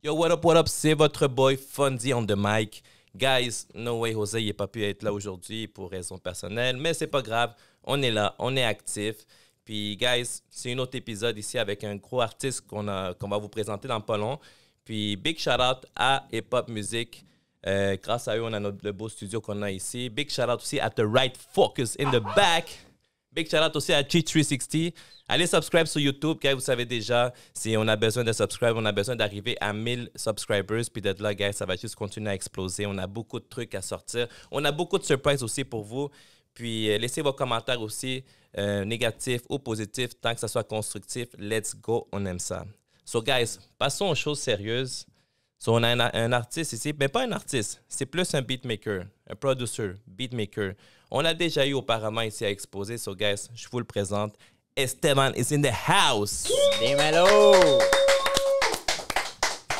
Yo, what up, c'est votre boy Fonzie on the mic. Guys, no way, José, il n'a pas pu être là aujourd'hui pour raisons personnelles, mais c'est pas grave, on est là, on est actif. Puis, guys, c'est un autre épisode ici avec un gros artiste qu'on va vous présenter dans pas long. Puis, big shout-out à Hip Hop Music. Grâce à eux, on a le beau studio qu'on a ici. Big shout-out aussi à The Right Focus in the back. Big shout-out aussi à G360. Allez subscribe sur YouTube, guys, vous savez déjà, si on a besoin de subscribe, on a besoin d'arriver à 1000 subscribers. Puis d'être là, guys, ça va juste continuer à exploser. On a beaucoup de trucs à sortir. On a beaucoup de surprises aussi pour vous. Puis laissez vos commentaires aussi, négatifs ou positifs, tant que ça soit constructif. Let's go, on aime ça. So, guys, passons aux choses sérieuses. So, on a un artiste ici, mais pas un artiste, c'est plus un beatmaker, un producer, beatmaker. On l'a déjà eu auparavant ici à exposer. So, guys, je vous le présente. Esteban is in the house. Dímelo!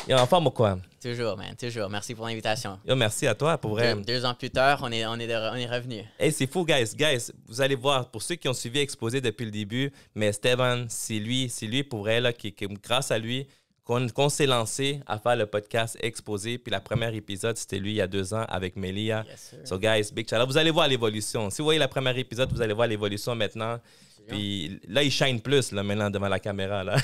Yo, en forme ou quoi? Toujours, man, toujours. Merci pour l'invitation. Yo, merci à toi, pour vrai. Deux ans plus tard, on est revenu. Hey, c'est fou, guys. Guys, vous allez voir, pour ceux qui ont suivi Exposé depuis le début, mais Esteban, c'est lui pour vrai, là, grâce à lui, qu'on s'est lancé à faire le podcast Exposé. Puis la première épisode, c'était lui il y a 2 ans avec Melia. Yes, sir. So, guys, big shout out. Vous allez voir l'évolution. Si vous voyez la première épisode, vous allez voir l'évolution maintenant. Puis là, il shine plus, là, maintenant, devant la caméra, là.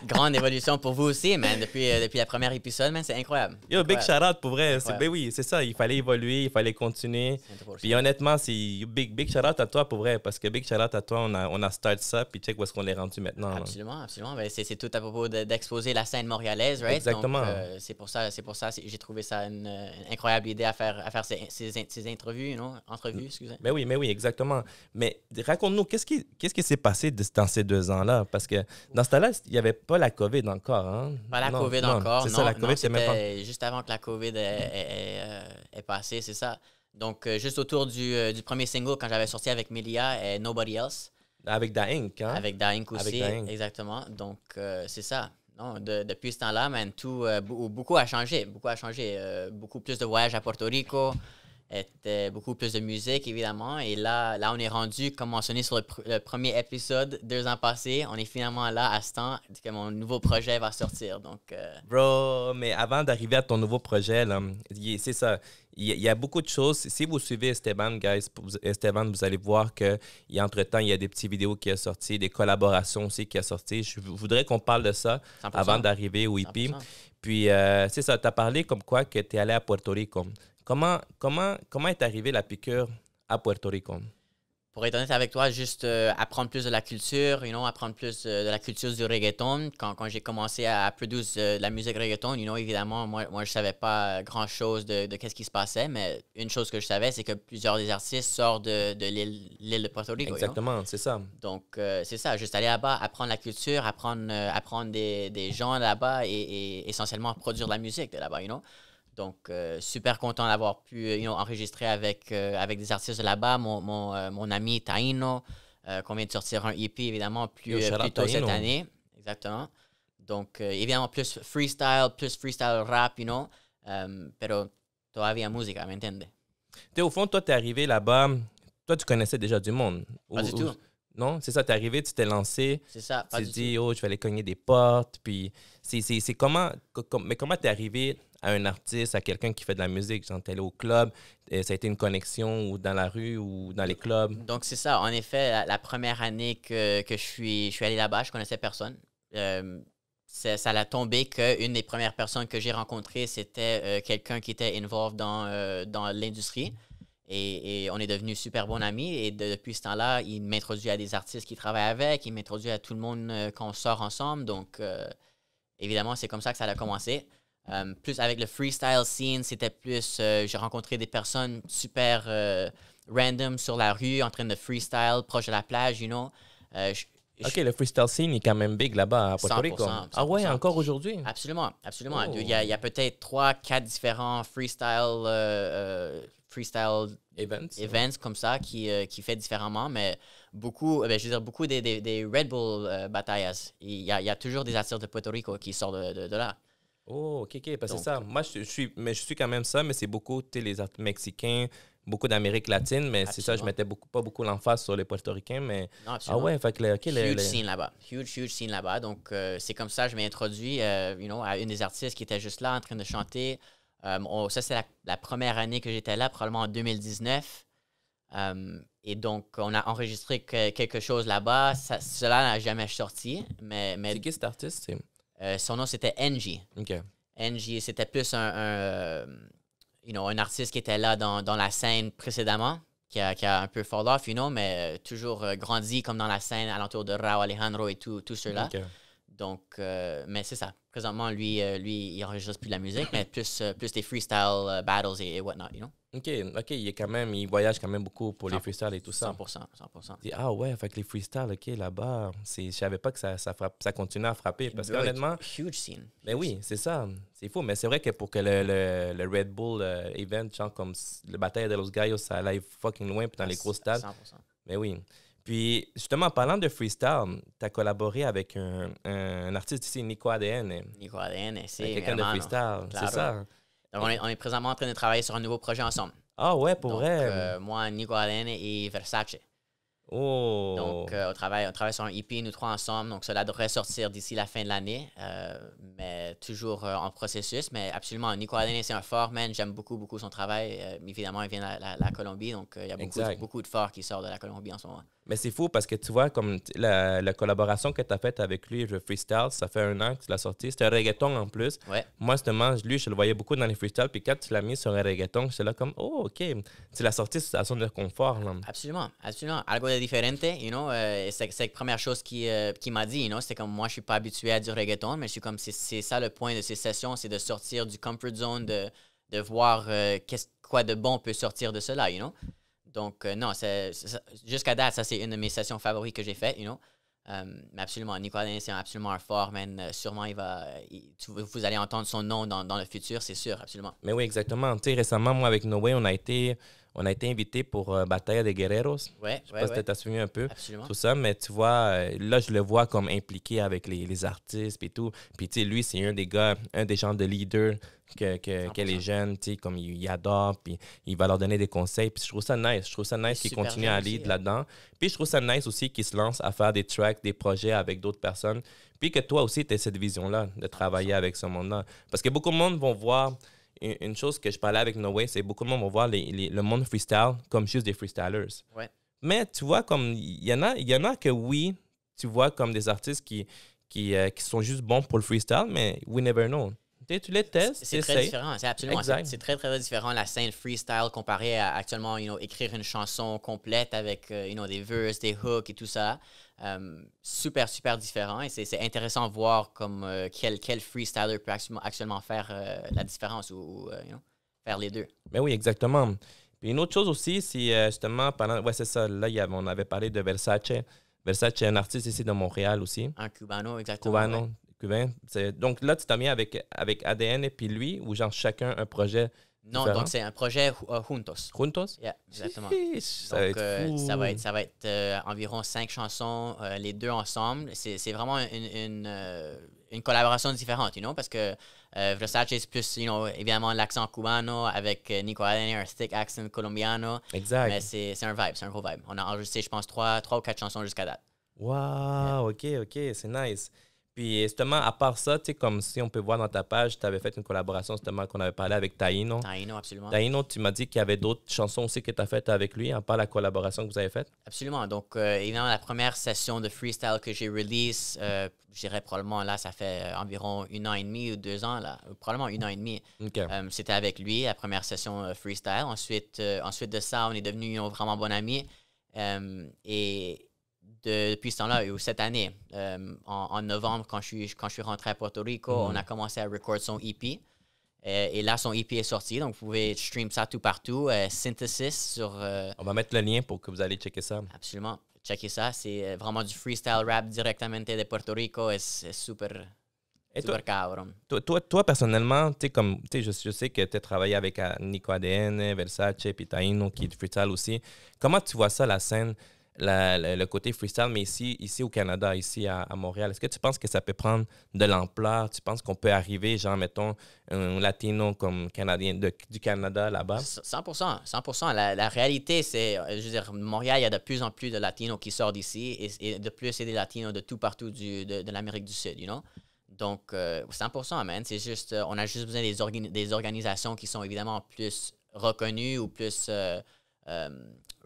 Grande évolution pour vous aussi, man. Depuis la première épisode, man, c'est incroyable. Yo, big Incroyable. shout-out pour vrai. Incroyable. Ben oui, c'est ça. Il fallait évoluer, il fallait continuer. 100%. Puis honnêtement, c'est big shout-out à toi pour vrai. Parce que big shout-out à toi, on a start ça. Puis check où est-ce qu'on est rendu maintenant. Là. Absolument, absolument. Ben, c'est tout à propos d'exposer la scène montréalaise, right? Exactement. Donc, c'est pour ça, j'ai trouvé ça une incroyable idée à faire ces entrevues, you know? Entrevues, excusez. Mais oui, exactement. Mais raconte-nous, qu'est-ce qui s'est passé dans ces 2 ans-là? Parce que dans ce temps-là, il n'y avait pas la COVID encore. Hein? Pas la Non, COVID non, encore, c'est non. ça, la COVID, Non, c'est même pas... c'était juste avant que la COVID est passée, c'est ça. Donc, juste autour du premier single, quand j'avais sorti avec Melia, Nobody Else. Avec Da Inc, hein? Avec Da Inc aussi, Avec Da Inc. exactement. Donc, c'est ça. Non, depuis ce temps-là, man, beaucoup a changé. Beaucoup a changé. Beaucoup plus de voyages à Porto Rico, beaucoup plus de musique, évidemment. Et là, on est rendu, comme mentionné sur le premier épisode, 2 ans passés. On est finalement là, à ce temps, que mon nouveau projet va sortir. Donc, Bro, mais avant d'arriver à ton nouveau projet, là, c'est ça. Il y a beaucoup de choses. Si vous suivez Esteban, guys, Esteban, vous allez voir qu'entre-temps, il y a des petites vidéos qui sont sorties, des collaborations aussi qui sont sorties. Je voudrais qu'on parle de ça 100%. avant d'arriver au hippie. 100%. Puis, c'est ça, tu as parlé comme quoi que tu es allé à Puerto Rico. Comment est arrivée la piqûre à Puerto Rico? Pour être honnête avec toi, juste apprendre plus de la culture, apprendre plus de la culture du reggaeton. Quand j'ai commencé à produire de la musique reggaeton, évidemment, moi je savais pas grand-chose de qu'est-ce qui se passait, mais une chose que je savais, c'est que plusieurs des artistes sortent de l'île de Puerto Rico. Exactement, c'est ça. Donc, c'est ça, juste aller là-bas, apprendre la culture, apprendre des gens là-bas et essentiellement produire de la musique de là-bas, Donc, super content d'avoir pu enregistrer avec des artistes de là-bas. Mon ami Taino, qu'on vient de sortir un EP, évidemment, plus tôt cette année. Exactement. Donc, évidemment, plus freestyle rap, pero todavía música, ¿me entiendes? Au fond, toi, tu es arrivé là-bas, toi, tu connaissais déjà du monde. Pas du tout. Non, c'est ça, tu es arrivé, tu t'es lancé. C'est ça, pas Tu du t'es dit, tout. oh, je vais aller cogner des portes. Puis, c'est comment tu es arrivé à un artiste, à quelqu'un qui fait de la musique? Genre, t'es allé au club, ça a été une connexion ou dans la rue ou dans les clubs? Donc, c'est ça. En effet, la première année que je suis allé là-bas, je connaissais personne. Ça l'a tombé qu'une des premières personnes que j'ai rencontrées, c'était quelqu'un qui était involved dans l'industrie. Et on est devenus super bons amis. Et depuis ce temps-là, il m'introduit à des artistes qu'il travaille avec. Il m'introduit à tout le monde qu'on sort ensemble. Donc, évidemment, c'est comme ça que ça a commencé. Plus avec le freestyle scene, c'était plus... j'ai rencontré des personnes super random sur la rue, en train de freestyle, proche de la plage, OK, le freestyle scene est quand même big là-bas à Puerto Rico. 100%. Ah ouais, encore aujourd'hui? Absolument. Oh. Il y a peut-être 3-4 différents freestyle events comme ça qui fait différemment, mais beaucoup des Red Bull batallas. Il y a toujours des artistes de Puerto Rico qui sortent de là. Oh, OK, parce que Donc, c'est ça. Moi, je suis quand même ça, mais c'est beaucoup, tu sais, les artistes mexicains, beaucoup d'Amérique latine, mais c'est ça, je mettais pas beaucoup l'emphase sur les Portoricains, mais... Non, absolument. Ah ouais, fait que... Huge scene là-bas. Huge scene là-bas. Donc, c'est comme ça que je m'ai introduit à une des artistes qui était juste là en train de chanter. Ça, c'est la première année que j'étais là, probablement en 2019. Et donc, on a enregistré quelque chose là-bas. Cela n'a jamais sorti. Mais c'est qui cet artiste? Son nom, c'était NG. OK. NG, c'était plus un artiste qui était là dans la scène précédemment, qui a un peu fall off, mais toujours grandi comme dans la scène alentour de Rauw Alejandro et tout ceux-là. Okay. Donc, mais c'est ça. Présentement, lui, il enregistre plus de la musique, mais plus des freestyle battles et whatnot, OK, il voyage quand même beaucoup pour les freestyles et tout ça. 100%. Ah ouais, fait que les freestyles, OK, là-bas, je savais pas que ça continuait à frapper. Parce qu'honnêtement... Huge scene. Ben oui, c'est ça. C'est fou, mais c'est vrai que pour que le Red Bull event, genre comme le Bataille de los Gallos, ça aille fucking loin puis dans les gros stades. 100%. Mais oui. Puis, justement, en parlant de freestyle, tu as collaboré avec un artiste ici, Nico ADN. Nico ADN, c'est quelqu'un de freestyle, c'est ça. Donc, on est présentement en train de travailler sur un nouveau projet ensemble. Ah ouais, pour vrai? Moi, Nico ADN et Versace. Oh! Donc, on travaille sur un EP, nous trois ensemble. Donc, cela devrait sortir d'ici la fin de l'année, mais toujours en processus. Mais absolument, Nico Adene, c'est un fort, man. J'aime beaucoup son travail. Évidemment, il vient de la Colombie, donc il y a beaucoup de forts qui sortent de la Colombie en ce moment. Mais c'est fou parce que tu vois, comme la collaboration que tu as faite avec lui, le freestyle, ça fait 1 an que tu l'as sorti. C'était un reggaeton en plus. Ouais. Moi, justement, lui, je le voyais beaucoup dans les freestyles. Puis quand tu l'as mis sur un reggaeton, j'étais là comme, oh, OK. Tu l'as sorti sur sa zone de confort. Là. Absolument. Algo de diferente, c'est la première chose qu'il m'a dit, C'était comme, moi, je suis pas habitué à du reggaeton, mais je suis comme, c'est ça le point de ces sessions, c'est de sortir du comfort zone, de voir quoi de bon peut sortir de cela, Donc, non, jusqu'à date, ça, c'est une de mes sessions favorites que j'ai faites, mais absolument, Nico Adene, c'est absolument un fort, man. Sûrement, vous allez entendre son nom dans le futur, c'est sûr, absolument. Mais oui, exactement. Tu sais, récemment, moi, avec Noé, on a été invités pour Bataille des Guerreros. Ouais, je sais pas si tu as suivi un peu. Absolument. Tout ça, mais tu vois, là, je le vois comme impliqué avec les artistes et tout. Puis, tu sais, lui, c'est un des genres de leaders que les jeunes, tu sais, comme il adore, puis il va leur donner des conseils. Puis je trouve ça nice. Je trouve ça nice qu'il continue à lead là-dedans. Puis je trouve ça nice aussi qu'il se lance à faire des tracks, des projets avec d'autres personnes. Puis que toi aussi, tu aies cette vision-là de travailler avec ce monde-là. Parce que beaucoup de monde vont voir... Une chose que je parlais avec Noé, c'est beaucoup de monde vont voir le monde freestyle comme juste des freestylers. Ouais. Mais tu vois, comme il y en a que oui, tu vois comme des artistes qui sont juste bons pour le freestyle, mais we never know. Tu les testes, c'est très différent, c'est absolument. C'est très, très différent la scène freestyle comparée à actuellement, écrire une chanson complète avec, des verses, des hooks et tout ça. Super, super différent. Et c'est intéressant de voir comme quel freestyler peut actuellement faire la différence ou faire les deux. Ben oui, exactement. Puis une autre chose aussi, c'est justement pendant... Ouais, c'est ça. Là, on avait parlé de Versace. Versace est un artiste ici de Montréal aussi. Un Cubano, exactement. Cubano. Ouais. Cubain. Donc là, tu t'as mis avec ADN et puis lui, ou genre chacun un projet Non, différent? Donc c'est un projet juntos. Juntos? Yeah, exactement. Ça va être fou. Ça va être environ 5 chansons, les deux ensemble. C'est vraiment une collaboration différente, parce que Versace, c'est plus, évidemment, l'accent cubano avec Nico Adene, un thick accent colombiano. Exact. Mais c'est un vibe, c'est un gros vibe. On a enregistré, je pense, 3 ou 4 chansons jusqu'à date. Wow, OK, c'est nice. Puis justement, à part ça, tu sais, comme si on peut voir dans ta page, tu avais fait une collaboration justement qu'on avait parlé avec Taino. Taino, absolument. Taino, tu m'as dit qu'il y avait d'autres chansons aussi que tu as faites avec lui, à part la collaboration que vous avez faite. Absolument. Donc, évidemment, la première session de freestyle que j'ai release, je dirais probablement là, ça fait environ 1 an et demi ou 2 ans, là, probablement 1 an et demi. Okay. C'était avec lui, la première session freestyle. Ensuite de ça, on est devenus vraiment bons amis. Et depuis ce temps-là, ou cette année, en novembre, quand je suis rentré à Porto Rico, on a commencé à record son EP. Et là, son EP est sorti, donc vous pouvez stream ça tout partout. Synthesis sur... On va mettre le lien pour que vous allez checker ça. Absolument. Checker ça. C'est vraiment du freestyle rap directement de Porto Rico. C'est super... Super cabrón. Toi, personnellement, je sais que tu as travaillé avec Nico ADN, Versace, puis Taino, qui est freestyle aussi. Comment tu vois ça, la scène le côté freestyle, mais ici au Canada, ici à Montréal, est-ce que tu penses que ça peut prendre de l'ampleur? Tu penses qu'on peut arriver, genre, mettons, un latino comme Canadien du Canada là-bas? 100%. 100%. La réalité, c'est, je veux dire, Montréal, il y a de plus en plus de latinos qui sortent d'ici et de plus, il y a des latinos de tout partout de l'Amérique du Sud, you know? Donc, 100%, man. C'est juste, on a juste besoin des organisations qui sont évidemment plus reconnues ou plus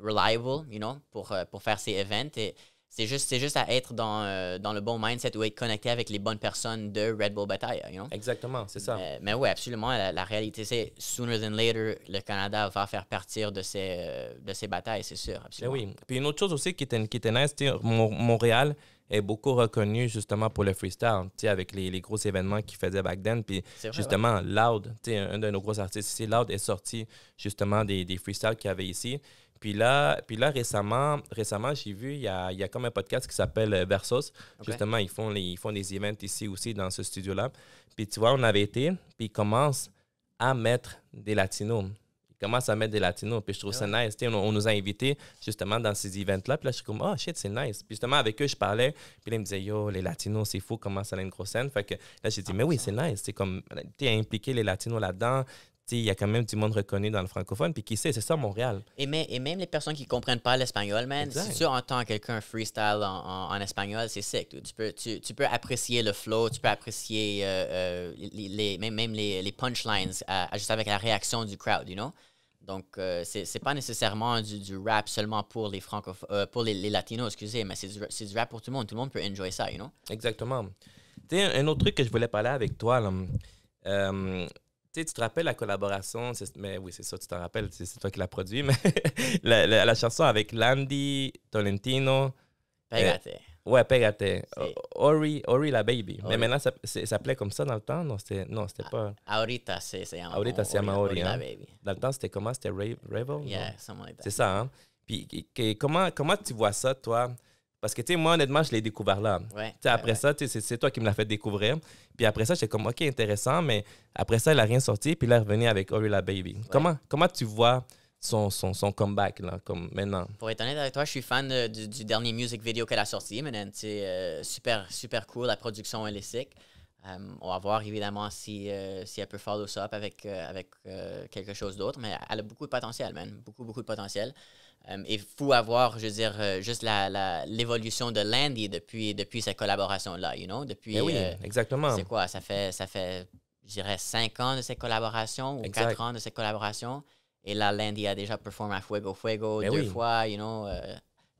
reliable, you know, pour faire ces events. Et c'est juste à être dans le bon mindset ou être connecté avec les bonnes personnes de Red Bull Battaya, you know? Exactement, c'est ça. Mais oui, absolument. La réalité, c'est sooner than later, le Canada va faire partir de ces batailles, c'est sûr, absolument. Mais oui. Puis une autre chose aussi qui était nice, Montréal est beaucoup reconnu justement pour le freestyle, avec les gros événements qu'il faisait back then. Puis Vrai, justement, ouais. Loud, un de nos gros artistes ici, Loud est sorti justement des freestyles qu'il y avait ici. Puis là récemment j'ai vu, il y a comme un podcast qui s'appelle Versus. Okay. Justement, ils font des events ici aussi dans ce studio-là. Puis tu vois, on avait été, puis ils commencent à mettre des latinos. Commence à mettre des latinos. Puis je trouve ça nice. On nous a invités justement dans ces events-là. Puis là, je suis comme, oh shit, c'est nice. Puis justement, avec eux, je parlais. Puis là, ils me disaient, yo, les latinos, c'est fou comment ça a une grosse scène. Fait que là, j'ai dit, mais oui, c'est nice. C'est comme, tu as impliqué les latinos là-dedans. Il y a quand même du monde reconnu dans le francophone. Puis qui sait, c'est ça, Montréal. Et même les personnes qui ne comprennent pas l'espagnol, man, exact. Si tu entends quelqu'un freestyle en espagnol, c'est sick. Tu peux apprécier le flow, tu peux apprécier même les punchlines juste avec la réaction du crowd, you know? Donc, c'est pas nécessairement du rap seulement pour les pour les latinos, excusez, mais c'est du rap pour tout le monde. Tout le monde peut enjoy ça, you know? Exactement. Tu sais, un autre truc que je voulais parler avec toi, là, tu te rappelles la collaboration, mais oui, c'est ça, tu t'en rappelles, c'est toi qui l'as produit, mais la chanson avec Landy, Tolentino. Pégate. Ouais, Pégate. Ori la Baby. Ori. Mais maintenant, ça s'appelait comme ça dans le temps? Non, c'était pas... Ahorita se llama. Ahorita se llama Ori, la hein? Baby. Dans le temps, c'était comment? C'était Revel? Yeah, something like that. C'est ça, hein? Puis comment tu vois ça, toi? Parce que, tu sais, moi, honnêtement, je l'ai découvert là. Ouais, après ça, c'est toi qui me l'as fait découvrir. Puis après ça, j'étais comme, OK, intéressant, mais après ça, il n'a rien sorti. Puis là, il est revenu avec Ori la Baby. Ouais. Comment tu vois son comeback, là, comme maintenant? Pour être honnête avec toi, je suis fan du dernier music video qu'elle a sorti. C'est super cool. La production, elle est sick. On va voir, évidemment, si elle peut follow ça up avec quelque chose d'autre. Mais elle a beaucoup de potentiel, man. Beaucoup de potentiel. Il faut avoir, je veux dire, juste l'évolution de Landy depuis cette collaboration-là, you know? Depuis, oui, exactement. C'est quoi? Ça fait, je dirais, 5 ans de cette collaboration ou 4 ans de cette collaboration. Et là, Landy a déjà performé à Fuego 2 fois, you know?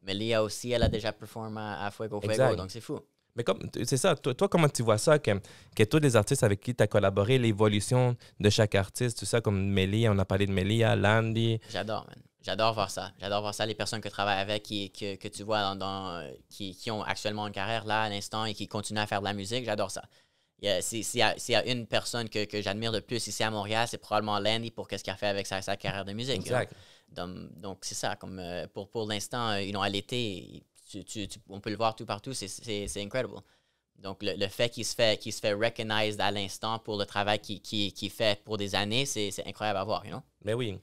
Melia aussi, elle a déjà performé à Fuego, donc c'est fou. Mais c'est ça, toi, comment tu vois ça, que tous les artistes avec qui tu as collaboré, l'évolution de chaque artiste, tout ça, comme Melia, on a parlé de Melia, Landy. J'adore, man. J'adore voir ça. J'adore voir ça. Les personnes que je travaille avec, que tu vois qui ont actuellement une carrière là à l'instant et qui continuent à faire de la musique, j'adore ça. S'il y a une personne que j'admire le plus ici à Montréal, c'est probablement Landy pour ce qu'il a fait avec sa carrière de musique. Exact. Donc, c'est ça. Comme pour l'instant, à l'été, on peut le voir tout partout, c'est incredible. Donc, le fait qu'il se fait recognized à l'instant pour le travail qu'il fait pour des années, c'est incroyable à voir, you know? Ben oui.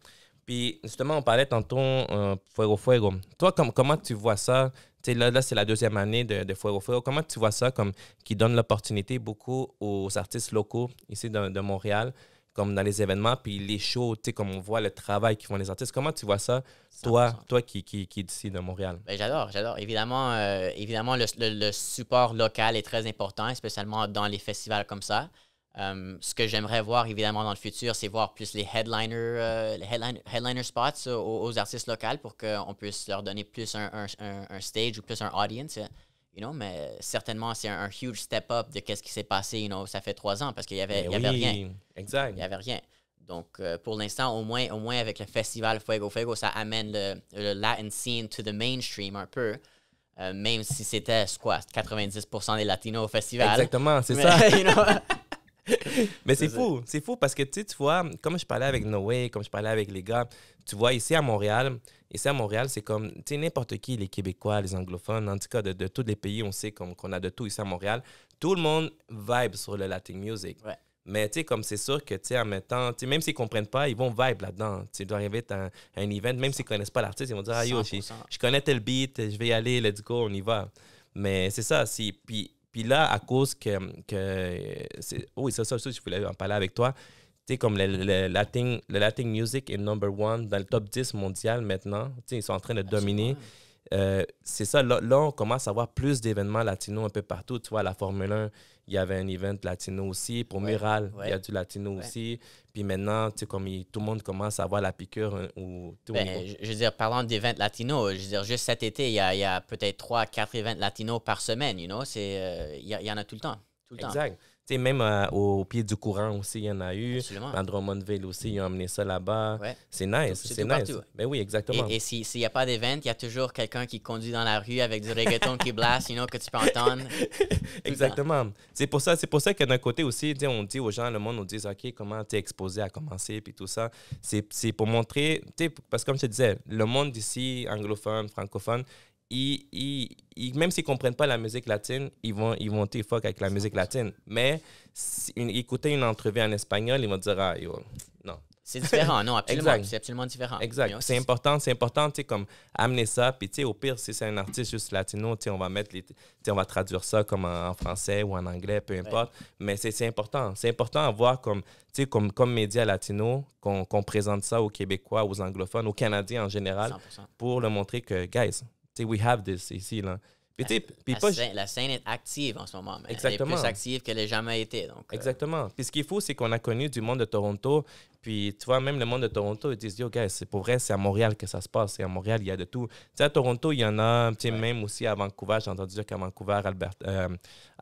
Puis, justement, on parlait tantôt Fuego. Toi, comment tu vois ça? Tu sais, là c'est la 2e année de Fuego. Comment tu vois ça qui donne l'opportunité beaucoup aux artistes locaux ici de Montréal, comme dans les événements, puis les shows, tu sais, comme on voit le travail qu'ils font les artistes. Comment tu vois ça, toi qui es d'ici de Montréal? Ben, j'adore. Évidemment, le support local est très important, spécialement dans les festivals comme ça. Ce que j'aimerais voir, évidemment, dans le futur, c'est voir plus les headliner spots aux artistes locaux pour qu'on puisse leur donner plus un stage ou plus un audience, you know, mais certainement, c'est un huge step up de ce qui s'est passé, you know, ça fait 3 ans parce qu'il y avait rien. Exact. Il n'y avait rien. Donc, pour l'instant, au moins avec le festival Fuego, ça amène le Latin scene to the mainstream un peu. Même si c'était, 90% des Latinos au festival. Exactement, c'est ça. You know? Mais c'est fou parce que tu vois, comme je parlais avec Noé, comme je parlais avec les gars, tu vois, ici à Montréal, c'est comme, tu sais, n'importe qui, les Québécois, les anglophones, en tout cas de tous les pays, on sait qu'on a de tout ici à Montréal. Tout le monde vibe sur le Latin music. Ouais. Mais tu sais, comme c'est sûr que, tu sais, en même temps, tu sais, même s'ils ne comprennent pas, ils vont vibe là-dedans. Tu sais, doivent arriver à un event, même s'ils ne connaissent pas l'artiste, ils vont dire, ah yo, 100%. je connais tel beat, je vais y aller, let's go, on y va. Mais c'est ça, puis là, à cause oui, c'est ça, je voulais en parler avec toi. Tu sais, comme le Latin music est number one dans le top 10 mondial maintenant. Tu sais, ils sont en train de dominer. C'est ça, là, on commence à avoir plus d'événements latinos un peu partout. Tu vois, à la Formule 1, il y avait un event latino aussi. Pour Mural, il y a du latino aussi. Puis maintenant, tu sais, comme tout le monde commence à avoir la piqûre. Je veux dire, parlant d'événements latinos, je veux dire, juste cet été, il y a peut-être 3-4 événements latinos par semaine, you know? Il y en a tout le temps. Tout le exact. temps. Tu sais, même au pied du courant aussi, il y en a eu. Absolument. À Drummondville aussi, ils ont amené ça là-bas. Ouais. C'est nice. C'est nice. Partout. Ben oui, exactement. Et s'il n'y a pas d'événement, il y a toujours quelqu'un qui conduit dans la rue avec du reggaeton qui blast, you know, que tu peux entendre. Exactement. C'est pour ça que d'un côté aussi, on dit aux gens, le monde nous dit, OK, comment t'es exposé à commencer, puis tout ça. C'est pour montrer, parce que comme je te disais, le monde d'ici, anglophone, francophone, même s'ils ne comprennent pas la musique latine, ils vont fuck avec la musique latine. Mais écouter une entrevue en espagnol, ils vont dire, ah, yo, non. C'est différent, non, absolument. C'est absolument différent. Exact. You know, c'est important, tu sais, comme amener ça. Puis, tu sais, au pire, si c'est un artiste juste latino, tu sais, on va traduire ça comme en français ou en anglais, peu importe. Ouais. Mais c'est important. C'est important à voir comme, tu sais, comme média latino, qu'on présente ça aux Québécois, aux anglophones, aux Canadiens en général, 100%. Pour leur montrer que, guys, we have this ici, là. La scène est active en ce moment. Mais exactement. Elle est plus active qu'elle n'a jamais été. Donc, exactement. Puis ce qui est fou, c'est qu'on a connu du monde de Toronto. Puis, tu vois, même le monde de Toronto, ils disent, yo, guys, c'est pour vrai, c'est à Montréal que ça se passe. Et à Montréal, il y a de tout. Tu sais, à Toronto, il y en a, tu sais, même aussi à Vancouver. J'ai entendu dire qu'à Vancouver,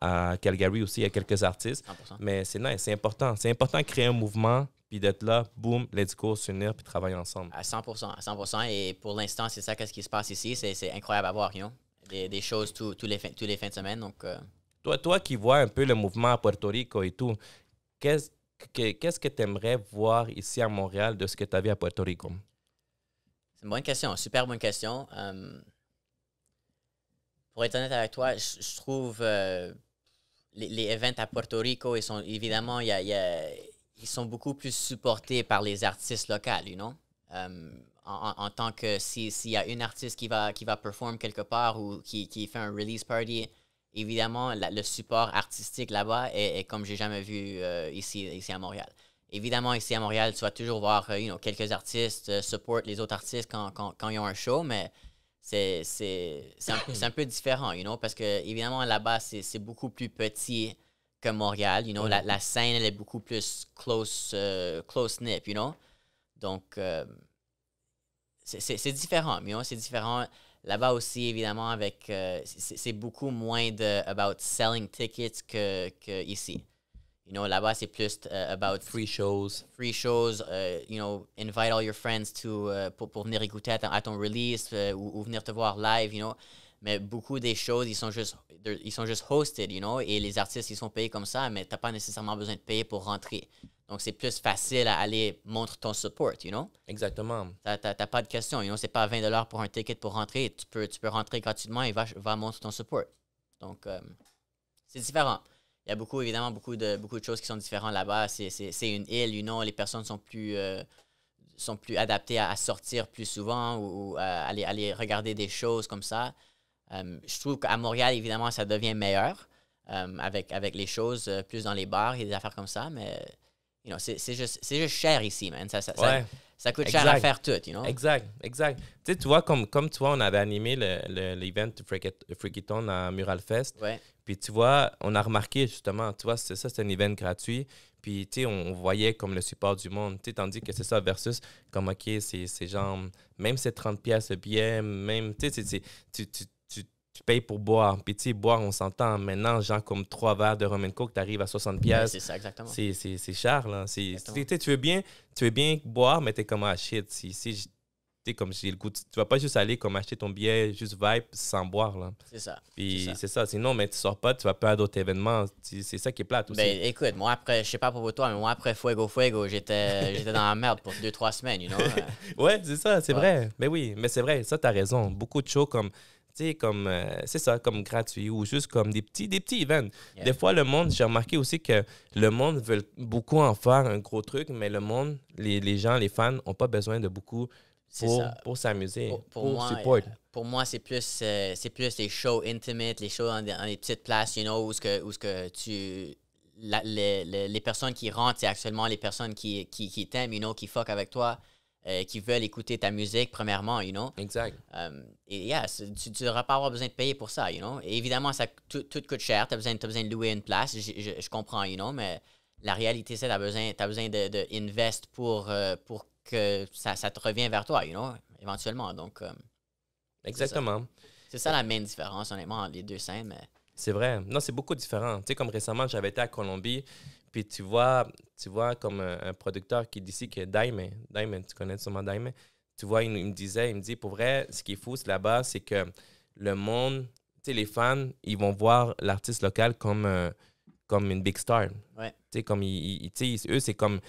à Calgary aussi, il y a quelques artistes. 100%. Mais c'est nice, c'est important. C'est important de créer un mouvement, puis d'être là, boum, let's go, s'unir, puis travailler ensemble. À 100%. Et pour l'instant, c'est ça, qu'est-ce qui se passe ici. C'est incroyable à voir, you know? Des choses tous les fins de semaine. Donc, Toi qui vois un peu le mouvement à Puerto Rico et tout, qu'est-ce que tu aimerais voir ici à Montréal de ce que tu as vu à Puerto Rico? C'est une bonne question, super bonne question. Pour être honnête avec toi, je trouve les events à Puerto Rico, ils sont évidemment, ils sont beaucoup plus supportés par les artistes locaux, you know? En tant que s'il y a une artiste qui va performer quelque part ou qui fait un release party, évidemment, le support artistique là-bas est comme j'ai jamais vu ici à Montréal. Évidemment, ici à Montréal, tu vas toujours voir quelques artistes support les autres artistes quand ils ont un show, mais c'est un peu différent, you know, parce que évidemment, là-bas, c'est beaucoup plus petit que Montréal. You know, la scène, elle est beaucoup plus close-knit, you know. Donc, c'est différent, you know, c'est différent. Là-bas aussi, évidemment, avec c'est beaucoup moins about selling tickets que ici. You know, là-bas, c'est plus about free shows, you know, invite all your friends pour venir écouter à ton release ou venir te voir live, you know. Mais beaucoup des choses, ils sont juste hosted, you know, et les artistes, ils sont payés comme ça, mais t'as pas nécessairement besoin de payer pour rentrer. Donc, c'est plus facile à aller montrer ton support, you know? Exactement. T'as pas de question, you know? C'est pas 20$ pour un ticket pour rentrer. Tu peux rentrer gratuitement et va montrer ton support. Donc, c'est différent. Il y a évidemment beaucoup de choses qui sont différentes là-bas. C'est une île, you know? Les personnes sont plus adaptées à sortir plus souvent ou à aller regarder des choses comme ça. Je trouve qu'à Montréal, évidemment, ça devient meilleur avec les choses plus dans les bars et des affaires comme ça, mais... You know, c'est juste cher ici, man. Ça coûte cher à faire tout, you know? Exact. Tu vois, comme tu vois, on avait animé l'event Freakyton à Mural Fest. Ouais. Puis tu vois, on a remarqué justement, tu vois, c'est un event gratuit. Puis tu sais, on voyait comme le support du monde. Tu sais, tandis que c'est ça versus comme, OK, c'est genre, même c'est 30$ le billet, même, tu sais, tu payes pour boire. Puis, tu sais, boire, on s'entend. Maintenant, genre, comme 3 verres de rum and coke, tu arrives à 60$. Ouais, c'est ça, exactement. C'est cher, là. Tu veux bien boire, mais t'es comme, ah, shit. Tu comme j'ai le goût. Tu vas pas juste aller comme acheter ton billet, juste vibe, sans boire, là. C'est ça. Puis, c'est ça. Sinon, mais tu sors pas, tu vas pas à d'autres événements. C'est ça qui est plate aussi. Ben, écoute, moi, après, je sais pas pour toi, mais moi, après Fuego, j'étais dans la merde pour 2-3 semaines, you know? Ouais, c'est ça, c'est vrai. Mais oui, mais c'est vrai, ça, t'as raison. Beaucoup de shows comme... Tu sais, comme, c'est ça, comme gratuit ou juste comme des petits events. Yeah. Des fois, le monde, j'ai remarqué aussi que le monde veut beaucoup en faire un gros truc, mais le monde, les gens, les fans, n'ont pas besoin de beaucoup pour s'amuser, pour support. Pour moi, c'est plus les shows intimates, les shows dans les petites places, you know, où ce que les personnes qui rentrent, c'est actuellement les personnes qui t'aiment, you know, qui fuck avec toi, qui veulent écouter ta musique, premièrement, you know. Exact. Et yeah, tu ne devras pas avoir besoin de payer pour ça, you know. Et évidemment, tout coûte cher. Tu as besoin de louer une place. Je comprends, you know, mais la réalité, c'est que tu as besoin de invest pour que ça te revienne vers toi, you know, éventuellement. Donc, exactement. C'est ça la main différence, honnêtement, entre les deux scènes. Mais... C'est vrai. Non, c'est beaucoup différent. Tu sais, comme récemment, j'avais été à Colombie, puis tu vois comme un producteur qui dit ici que Daime, tu connais sûrement Daime, tu vois, il me dit, pour vrai, ce qui est fou, c'est là-bas, c'est que le monde, tu sais, les fans, ils vont voir l'artiste local comme une big star. Ouais. Tu sais, comme, eux, c'est comme,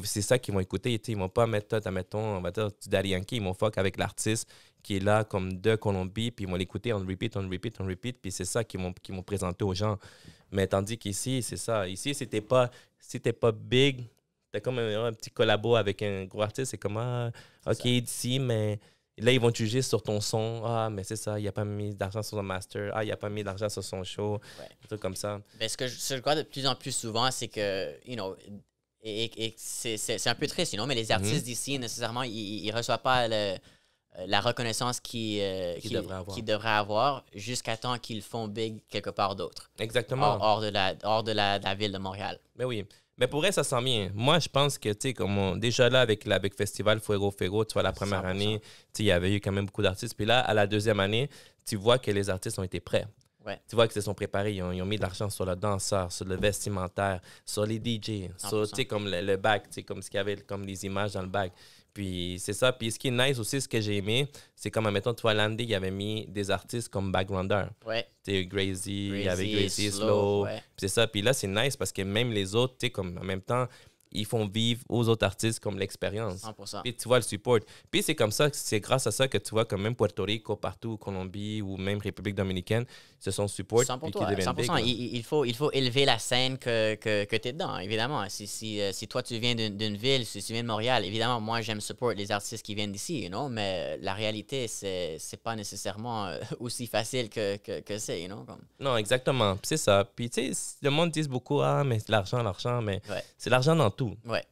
c'est ça qu'ils vont écouter. Ils vont pas mettre, mettons, on va dire, du Daddy Yankee, ils vont fuck avec l'artiste qui est là, comme de Colombie, puis ils vont l'écouter on repeat, puis c'est ça qu'ils vont présenter aux gens. Mais tandis qu'ici, c'est ça. Ici, si t'es pas big, t'as comme un petit collabo avec un gros artiste, c'est comme, OK, d'ici, mais là, ils vont te juger sur ton son. Ah, mais c'est ça, il n'a pas mis d'argent sur son master. Ah, il n'a pas mis d'argent sur son show. Des trucs comme ça. Ben, ce que je vois de plus en plus souvent, c'est que, you know, et c'est un peu triste, you know, mais les artistes d'ici, nécessairement, ils ne reçoivent pas la reconnaissance qu'ils devraient avoir jusqu'à temps qu'ils font big quelque part d'autre. Exactement. Hors de la ville de Montréal. Mais oui. Mais pour vrai, ça sent bien. Moi, je pense que, tu sais, comme déjà là, avec Festival Fuego, tu vois, la première 100%. Année, tu sais, il y avait eu quand même beaucoup d'artistes. Puis là, à la deuxième année, tu vois que les artistes ont été prêts. Ouais. Tu vois qu'ils se sont préparés. Ils ont mis de l'argent sur le danseur, sur le vestimentaire, sur les DJ, sur, tu sais, comme le back, tu sais, comme ce qu'il y avait, comme les images dans le back. Puis c'est ça. Puis ce qui est nice aussi, ce que j'ai aimé, c'est comme, admettons, tu vois, Landy, il avait mis des artistes comme backgrounder. Ouais. Tu sais, Gracie, il y avait Gracie, Slow. Ouais. Puis c'est ça. Puis là, c'est nice parce que même les autres, tu sais, comme en même temps, ils font vivre aux autres artistes comme l'expérience. 100%. Puis tu vois le support. Puis c'est comme ça, c'est grâce à ça que tu vois que même Puerto Rico, partout, Colombie ou même République dominicaine, se sont support. 100%. Puis qui deviennent 100%. big, Il faut élever la scène que tu es dedans, évidemment. Si toi, tu viens d'une ville, si tu viens de Montréal, évidemment, moi, j'aime support les artistes qui viennent d'ici, you know, mais la réalité, c'est pas nécessairement aussi facile que c'est, you know. Comme... Non, exactement. Puis c'est ça. Puis tu sais, le monde dit beaucoup, mais c'est l'argent, mais c'est l'argent dans tout. Ouais.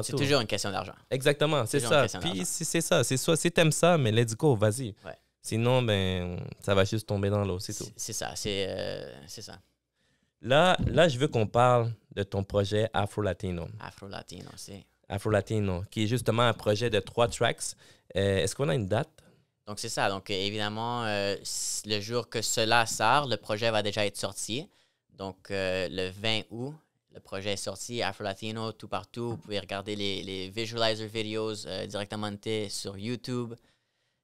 C'est toujours une question d'argent. Exactement, c'est ça. Puis c'est ça. C'est soit si t'aimes ça, mais let's go, vas-y. Ouais. Sinon, ben, ça va juste tomber dans l'eau, c'est tout. C'est ça, c'est ça. Là, je veux qu'on parle de ton projet Afro-Latino. Afro-Latino, qui est justement un projet de 3 tracks. Est-ce qu'on a une date? Donc, c'est ça. Donc, évidemment, le jour que cela sort, le projet va déjà être sorti. Donc, le 20 août, le projet est sorti, Afro-Latino, tout partout. Vous pouvez regarder les visualizer videos directement sur YouTube.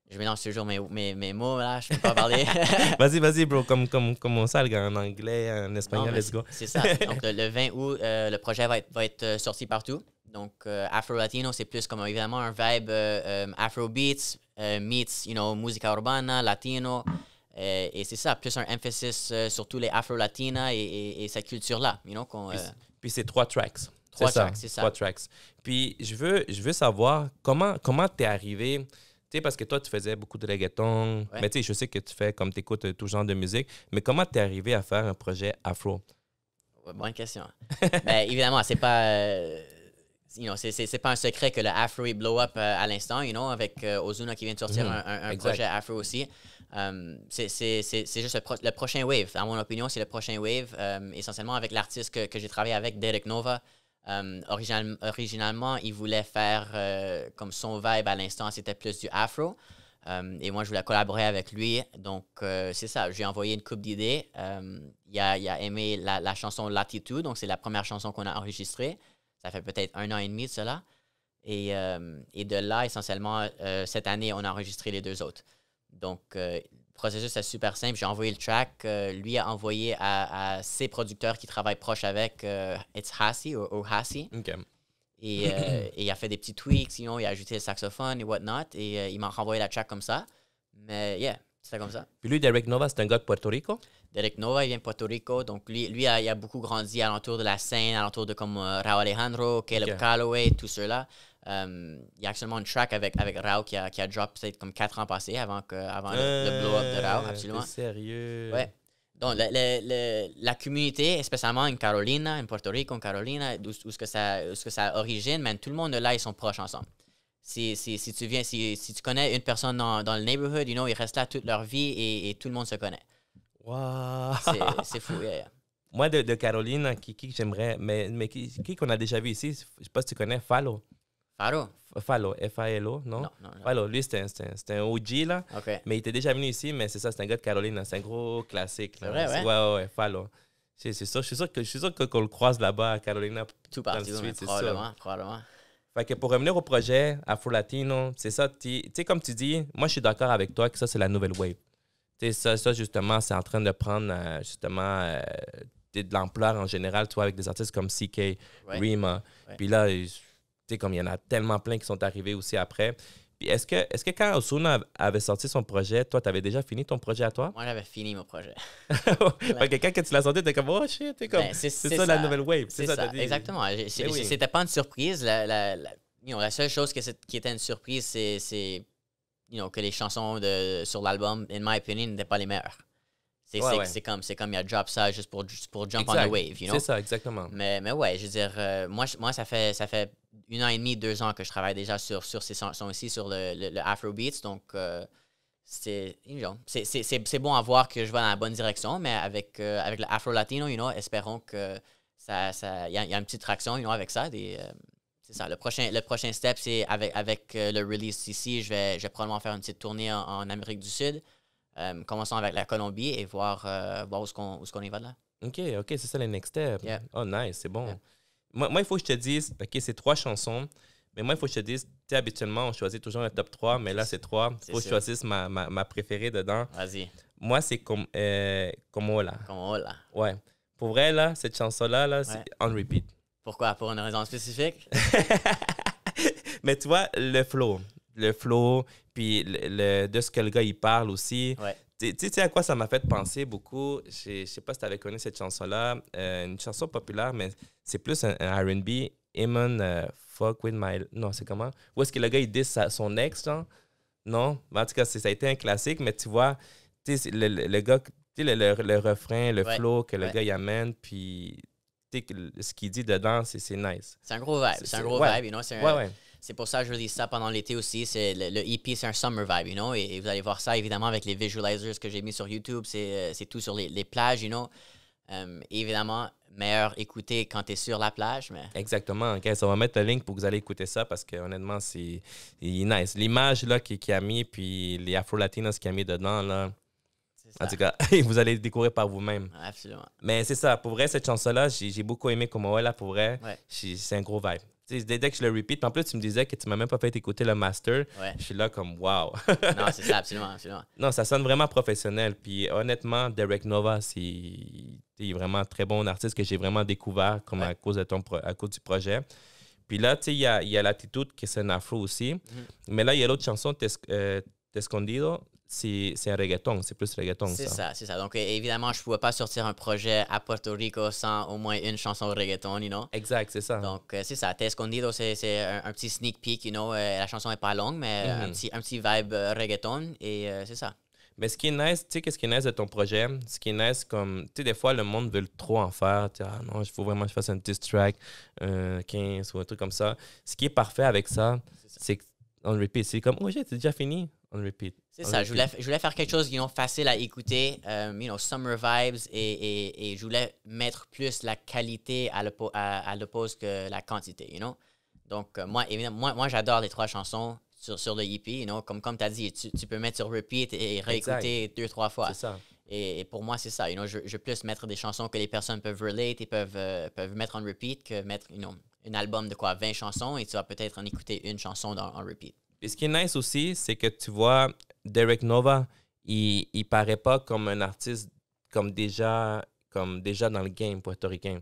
Je mélange toujours mes mots, là. Je ne peux pas parler. Vas-y, bro. Comme on sait, en anglais, en espagnol, let's go. C'est ça. Donc, le 20 août, le projet va être sorti partout. Donc, Afro-Latino, c'est plus comme, évidemment, un vibe Afro-beats, meets, you know, musica urbana, latino. Et c'est ça, plus un emphasis sur tous les Afro-Latinas et cette culture-là, you know. Puis c'est 3 tracks. C'est ça. 3 tracks. Puis je veux savoir comment t'es arrivé. Tu sais, parce que toi, tu faisais beaucoup de reggaeton. Ouais. Mais tu sais, je sais que tu fais comme tu écoutes tout genre de musique. Mais comment t'es arrivé à faire un projet afro? Bonne question. Ben, évidemment, c'est pas... you know, c'est pas un secret que le afro est blow up à l'instant, you know, avec Ozuna qui vient de sortir un projet afro aussi. C'est juste le prochain wave. À mon opinion, c'est le prochain wave. Essentiellement avec l'artiste que j'ai travaillé avec, Derek Nova. Originalement, il voulait faire comme son vibe à l'instant, c'était plus du afro. Et moi, je voulais collaborer avec lui. Donc, c'est ça. J'ai envoyé une couple d'idées. Il a aimé la chanson Latitude. Donc, c'est la première chanson qu'on a enregistrée. Ça fait peut-être 1 an et demi de cela. Et de là, essentiellement, cette année, on a enregistré les 2 autres. Donc, le processus est super simple. J'ai envoyé le track. Lui a envoyé à ses producteurs qui travaillent proche avec It's Hassi ou Hassi. Okay. Et il a fait des petits tweaks, you know, il a ajouté le saxophone et whatnot. Et il m'a renvoyé la track comme ça. Mais, yeah, C'était comme ça. Puis lui, Derek Nova, c'est un gars de Puerto Rico? Derek Nova, il vient de Puerto Rico. Donc, lui il a beaucoup grandi alentour de la scène, alentour de comme Raul Alejandro, Caleb Calloway, tout ceux-là. Il y a actuellement une track avec Raul qui a drop peut-être comme 4 ans passés avant le blow-up de Raul, absolument. C'est sérieux? Ouais. Donc, la communauté, spécialement en Carolina, en Puerto Rico, en Carolina, où ce que ça origine, man, tout le monde là, ils sont proches ensemble. Si tu connais une personne dans le neighborhood, ils restent là toute leur vie et tout le monde se connaît. Wow! C'est fou, yeah. Moi, de Caroline, qui j'aimerais, mais qui qu'on a déjà vu ici, je sais pas si tu connais, Falo. Faro? Falo, F-A-L-O, non? Non. Falo, lui, c'était un OG, là. OK. Mais il était déjà venu ici, mais c'est ça, c'est un gars de Caroline, là. C'est un gros classique. C'est vrai, ouais? Ouais, Falo. C'est ça, je suis sûr qu'on le croise là-bas à Carolina. Tout partout, probablement. Fait que pour revenir au projet Afro-Latino, c'est ça, tu sais, comme tu dis, moi, je suis d'accord avec toi que ça, c'est la nouvelle wave. Tu sais, ça, justement, c'est en train de prendre, justement, de l'ampleur en général, tu vois, avec des artistes comme CK, Rima. Puis là, tu sais, comme il y en a tellement plein qui sont arrivés aussi après. Puis est-ce que quand Ozuna avait sorti son projet, toi, tu avais déjà fini ton projet à toi? Moi, j'avais fini mon projet. Fait que quand tu l'as sorti, t'es comme, oh shit, t'es comme, c'est ça la nouvelle wave. C'est ça, exactement. C'était pas une surprise. La seule chose qui était une surprise, c'est que les chansons sur l'album, in my opinion, n'étaient pas les meilleures. C'est comme il a drop ça juste pour jump on the wave, C'est ça, exactement. Mais ouais, je veux dire, moi ça fait 1 an et demi, 2 ans que je travaille déjà sur ces chansons-ci, sur le Afrobeats. Donc, c'est bon à voir que je vais dans la bonne direction, mais avec le Afro-Latino, espérons que il y a une petite traction, avec ça. C'est ça. Le prochain step, c'est avec le release ici, je vais probablement faire une petite tournée en Amérique du Sud. Commençons avec la Colombie et voir où est-ce qu'on y va de là. OK, c'est ça le next step. Yeah. Oh, nice, c'est bon. Yeah. Moi, il faut que je te dise, OK, c'est 3 chansons, mais moi, il faut que je te dise, tu sais, habituellement, on choisit toujours un top 3, mais là, c'est 3. Il faut que je choisisse ma préférée dedans. Vas-y. Moi, c'est Como Hola. Como Hola. Ouais. Pour vrai, là, cette chanson-là, c'est on repeat. Pourquoi? Pour une raison spécifique? Mais tu vois, le flow, puis de ce que le gars, il parle aussi. Ouais. Tu sais à quoi ça m'a fait penser beaucoup? Je sais pas si tu avais connu cette chanson-là. Une chanson populaire, mais c'est plus un R&B. Eamon, Fuck With My... Non, c'est comment? Où est-ce que le gars, il dit son ex, genre? Non? En tout cas, ça a été un classique, mais tu vois, le gars... Tu sais, le refrain, le flow que le gars, il amène, puis... Ce qu'il dit dedans, c'est nice. C'est un gros vibe. C'est un gros vibe, C'est pour ça que je release ça pendant l'été aussi. Le EP, c'est un summer vibe, et vous allez voir ça, évidemment, avec les visualizers que j'ai mis sur YouTube. C'est tout sur les plages, évidemment, meilleur écouter quand tu es sur la plage. Mais... Exactement. Okay, on va mettre le link pour que vous allez écouter ça parce que honnêtement, c'est nice. L'image là qu'il a mis, puis les Afro-Latinos qu'il a mis dedans, là... En tout cas, vous allez le découvrir par vous-même. Absolument. Mais c'est ça. Pour vrai, cette chanson-là, j'ai beaucoup aimé Como Hola. Pour vrai, c'est un gros vibe. Dès que je le repeat, en plus, tu me disais que tu m'as même pas fait écouter le master. Ouais. Je suis là comme wow. Non, c'est ça, absolument. Non, ça sonne vraiment professionnel. Puis honnêtement, Derek Nova, c'est vraiment un très bon artiste que j'ai vraiment découvert comme à cause du projet. Puis là, tu sais, il y a l'attitude qui est un afro aussi. Mais là, il y a l'autre chanson, T'Escondido. C'est un reggaeton, c'est plus reggaeton. C'est ça. Donc, évidemment, je ne pouvais pas sortir un projet à Puerto Rico sans au moins une chanson reggaeton, Exact, c'est ça. Donc, c'est ça. T'es Escondido, c'est un petit sneak peek, la chanson n'est pas longue, mais un petit vibe reggaeton, et c'est ça. Mais ce qui est nice, tu sais, qu'est-ce qui est nice de ton projet? Ce qui est nice, comme, tu sais, des fois, le monde veut trop en faire. Tu sais, non, il faut vraiment que je fasse un diss track, 15 ou un truc comme ça. Ce qui est parfait avec ça, c'est qu'on repeat. C'est comme, oh, c'est déjà fini. On repeat. C'est ça. Je voulais faire quelque chose facile à écouter, summer vibes, et je voulais mettre plus la qualité à l'oppose que la quantité, Donc, moi, j'adore les 3 chansons sur le EP, comme tu as dit, tu peux mettre sur repeat et réécouter 2-3 fois. C'est ça. Et pour moi, c'est ça. Je veux plus mettre des chansons que les personnes peuvent relate et peuvent mettre en repeat que mettre un album de 20 chansons et tu vas peut-être en écouter une chanson en repeat. Et ce qui est nice aussi, c'est que tu vois, Derek Nova, il paraît pas comme un artiste comme déjà dans le game puertoricain.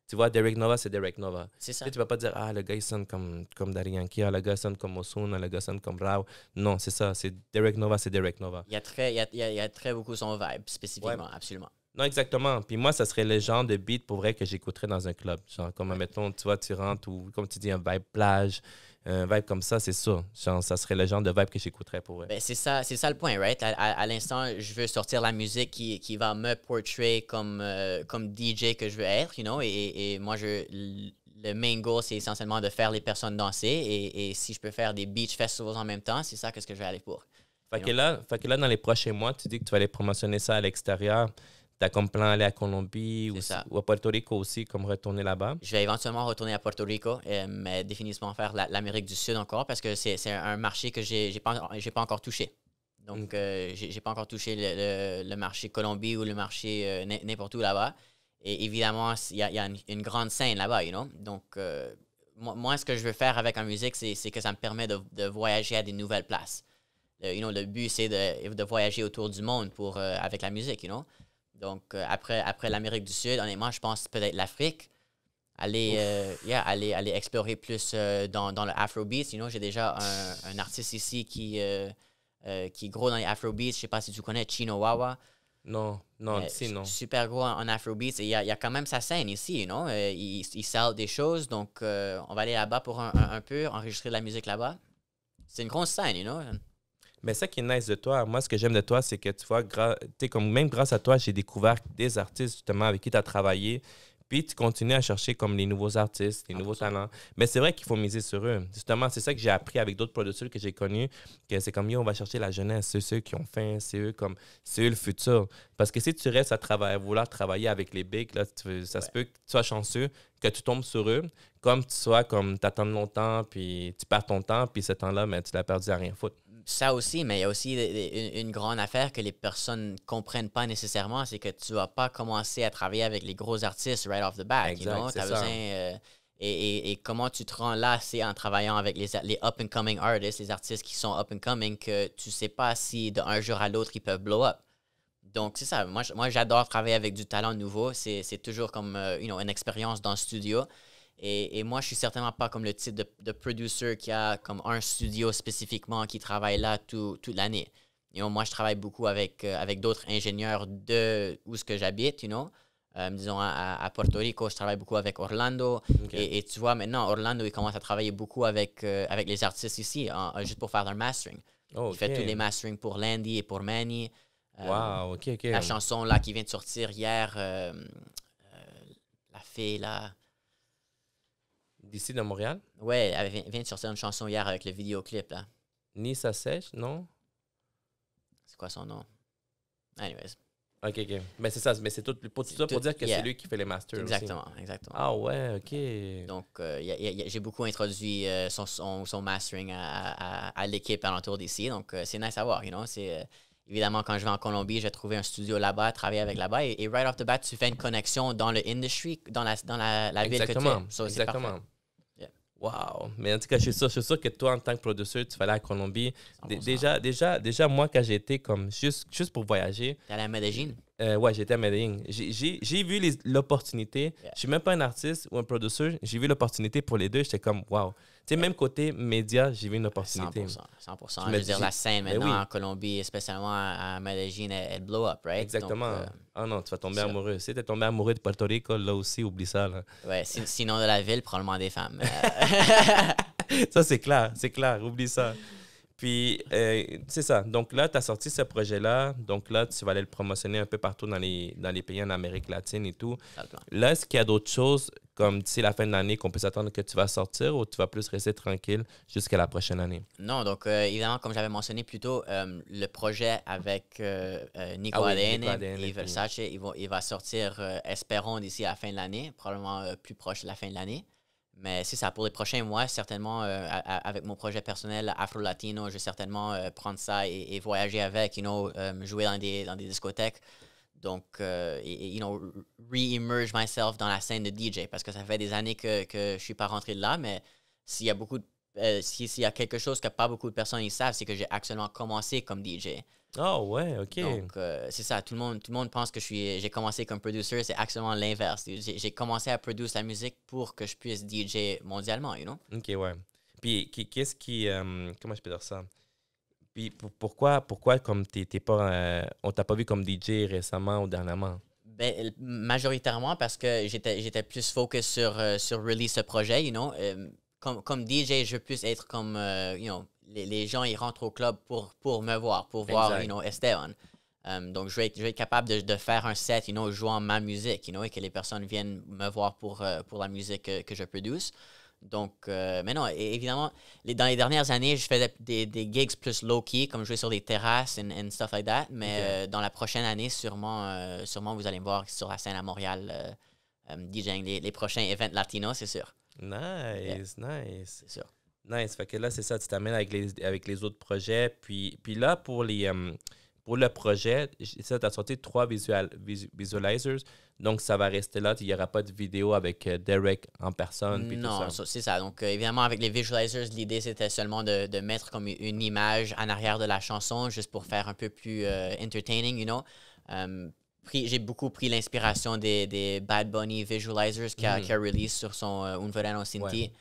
Tu Tu vois, Derek Nova, c'est Derek Nova. C'est ça. Tu vas pas dire, ah, le gars, il sonne comme Daddy Yankee, ah, le gars, il sonne comme Ozuna, le gars, il sonne comme Rao. Non, c'est ça. C'est Derek Nova, c'est Derek Nova. Il y a très beaucoup son vibe, spécifiquement, absolument. Non, exactement. Puis moi, ça serait le genre de beat pour vrai que j'écouterais dans un club. Genre, comme, mettons, tu vois, tu rentres ou, comme tu dis, un vibe plage, un vibe comme ça, c'est ça. Genre, ça serait le genre de vibe que j'écouterais pour vrai. Ben, c'est ça le point, right? À l'instant, je veux sortir la musique qui va me portray comme DJ que je veux être, you know? Et moi, le main goal, c'est essentiellement de faire les personnes danser. Et si je peux faire des beach festivals en même temps, c'est ça que je vais aller pour. Fait que là, dans les prochains mois, tu dis que tu vas aller promotionner ça à l'extérieur. Tu as comme plan d'aller à Colombie ou à Puerto Rico aussi, comme retourner là-bas? Je vais éventuellement retourner à Puerto Rico, mais définitivement faire l'Amérique du Sud encore parce que c'est un marché que j'ai pas encore touché. Donc, j'ai pas encore touché le marché Colombie ou le marché n'importe où là-bas. Et évidemment, il y a une grande scène là-bas, you know? Donc, moi, ce que je veux faire avec la musique, c'est que ça me permet de voyager à des nouvelles places. Le but, c'est de voyager autour du monde avec la musique, you know? Donc, après l'Amérique du Sud, honnêtement, je pense peut-être l'Afrique. Aller explorer plus dans le Afrobeat. Sinon, j'ai déjà un artiste ici qui est gros dans les Afrobeats. Je ne sais pas si tu connais Chino Wawa. Non, ici, non. Super gros en Afrobeats. Et il y a quand même sa scène ici, you know? Il sell des choses. Donc, on va aller là-bas pour un peu enregistrer de la musique là-bas. C'est une grosse scène, you know? Mais ça qui est nice de toi, moi, ce que j'aime de toi, c'est que tu vois, comme même grâce à toi, j'ai découvert des artistes justement avec qui tu as travaillé. Puis tu continues à chercher comme les nouveaux artistes, les nouveaux talents. Mais c'est vrai qu'il faut miser sur eux. Justement, c'est ça que j'ai appris avec d'autres producteurs que j'ai connus, que c'est comme, on va chercher la jeunesse, c'est ceux qui ont faim, c'est eux le futur. Parce que si tu restes à vouloir travailler avec les bigs, là, ça se peut que tu sois chanceux, que tu tombes sur eux, comme tu sois comme t'attends longtemps, puis tu perds ton temps, puis ce temps-là, mais tu l'as perdu à rien foutre. Ça aussi, mais il y a aussi une grande affaire que les personnes ne comprennent pas nécessairement, c'est que tu ne vas pas commencer à travailler avec les gros artistes right off the bat. Exact, you know? c'est T'as ça. besoin, et comment tu te rends là, c'est en travaillant avec les up-and-coming artists, les artistes qui sont up-and-coming, que tu ne sais pas si d'un jour à l'autre, ils peuvent blow up. Donc, c'est ça. Moi j'adore travailler avec du talent nouveau. C'est toujours comme une expérience dans le studio. Et moi, je suis certainement pas comme le type de producer qui a comme un studio spécifiquement qui travaille là toute l'année. Moi, je travaille beaucoup avec d'autres ingénieurs de où ce que j'habite, disons à Porto Rico, je travaille beaucoup avec Orlando. Okay. Et tu vois, maintenant, Orlando, il commence à travailler beaucoup avec les artistes ici, juste pour faire leur mastering. Oh, Il fait tous les masterings pour Landy et pour Manny. Wow, OK. La chanson là qui vient de sortir hier, la fille là. D'ici de Montréal? Ouais, elle vient de sortir une chanson hier avec le vidéoclip, là. Nissa Sèche, non? C'est quoi son nom? Anyways. OK. Mais c'est ça, mais c'est tout pour dire que c'est lui qui fait les masters exactement. Ah ouais, OK. Donc, j'ai beaucoup introduit son mastering à l'équipe alentour d'ici, donc c'est nice à voir, c'est... Évidemment, quand je vais en Colombie, j'ai trouvé un studio là-bas, travailler avec là-bas. Et right off the bat, tu fais une connexion dans le industry, dans la ville que tu es. So, exactement. Yeah. Wow. Mais en tout cas, je suis sûr que toi, en tant que producteur, tu vas aller à Colombie. Déjà, moi, quand j'ai été comme juste pour voyager. T'es allé à Medellín? Ouais, j'étais à Medellín. J'ai vu l'opportunité. Je suis même pas un artiste ou un producteur. J'ai vu l'opportunité pour les deux. J'étais comme, wow. Tu sais, même côté média, j'ai vu une opportunité. 100%. Je veux dire, la scène maintenant en Colombie, spécialement à Medellín, elle blow up, right? Exactement. Donc, non, tu vas tomber amoureux. Si tu es tombé amoureux de Puerto Rico, là aussi, oublie ça. Là. Ouais, sinon de la ville, probablement des femmes. Ça, c'est clair, oublie ça. Puis, c'est ça. Donc là, tu as sorti ce projet-là. Donc là, tu vas aller le promotionner un peu partout dans les pays en Amérique latine et tout. Là, est-ce qu'il y a d'autres choses, comme d'ici la fin de l'année, qu'on peut s'attendre que tu vas sortir ou tu vas plus rester tranquille jusqu'à la prochaine année? Non, donc évidemment, comme j'avais mentionné plus tôt, le projet avec Nico ADN et Versace, il va sortir, espérons, d'ici à la fin de l'année, probablement plus proche de la fin de l'année. Mais c'est ça, pour les prochains mois, certainement, avec mon projet personnel Afro-Latino, je vais certainement prendre ça et voyager avec, jouer dans des discothèques. Donc, re-emerge myself dans la scène de DJ, parce que ça fait des années que je ne suis pas rentré de là, mais s'il y a beaucoup de s'il y a quelque chose que pas beaucoup de personnes ils savent, c'est que j'ai actuellement commencé comme DJ. Oh, ouais, OK. Donc, c'est ça. Tout le monde pense que j'ai commencé comme producer. C'est actuellement l'inverse. J'ai commencé à produire la musique pour que je puisse DJ mondialement, you know? OK, ouais. Puis, qu'est-ce qui... comment je peux dire ça? Puis, pourquoi comme t'es pas... on t'a pas vu comme DJ récemment ou dernièrement? Ben, majoritairement parce que j'étais plus focus sur release ce projet, you know. Comme DJ, je veux plus être comme, you know, les gens, ils rentrent au club pour me voir, pour voir, Exact. you know, Esteban. Donc, je vais être capable de faire un set, you know, jouant ma musique, you know, et que les personnes viennent me voir pour la musique que je produce. Donc, mais non, évidemment, dans les dernières années, je faisais des gigs plus low-key, comme jouer sur des terrasses and stuff like that. Mais dans la prochaine année, sûrement, vous allez me voir sur la scène à Montréal, DJing les prochains events latinos, c'est sûr. Nice, nice. C'est sûr. Nice. Fait que là, c'est ça, tu t'amènes avec les autres projets. Puis là, pour le projet, ça, tu as sorti 3 visualizers. Donc, ça va rester là. Il n'y aura pas de vidéo avec Derek en personne. Puis Non, tout ça. c'est ça. Donc, évidemment, avec les visualizers, l'idée, c'était seulement de mettre comme une image en arrière de la chanson, juste pour faire un peu plus entertaining, you know. J'ai beaucoup pris l'inspiration des Bad Bunny visualizers qu'il a release sur son Un Verano Sin Ti.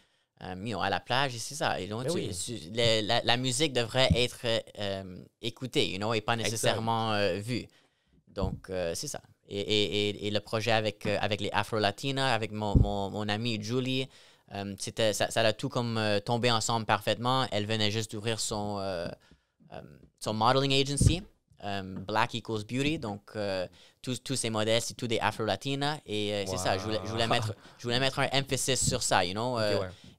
You know, à la plage, et c'est ça. Et donc, la musique devrait être écoutée, you know, et pas nécessairement vue. Donc, c'est ça. Et le projet avec les Afro-Latinas, avec mon amie Julie, ça a tout comme tombé ensemble parfaitement. Elle venait juste d'ouvrir son modeling agency, Black Equals Beauty. Donc, tous ces modèles, c'est tous des Afro-Latinas. Et c'est ça, je voulais mettre un emphasis sur ça, you know.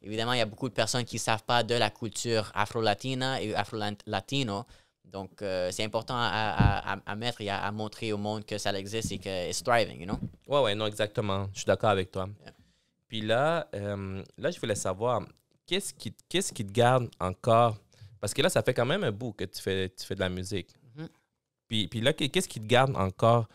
Évidemment, il y a beaucoup de personnes qui ne savent pas de la culture afro-latina et afro-latino. Donc, c'est important à mettre et à montrer au monde que ça existe et que it's thriving, you know? Ouais, non, exactement. Je suis d'accord avec toi. Yeah. Puis là, je voulais savoir, qu'est-ce qui te garde encore? Parce que là, ça fait quand même un bout que tu fais de la musique. Mm-hmm. Puis là, qu'est-ce qui te garde encore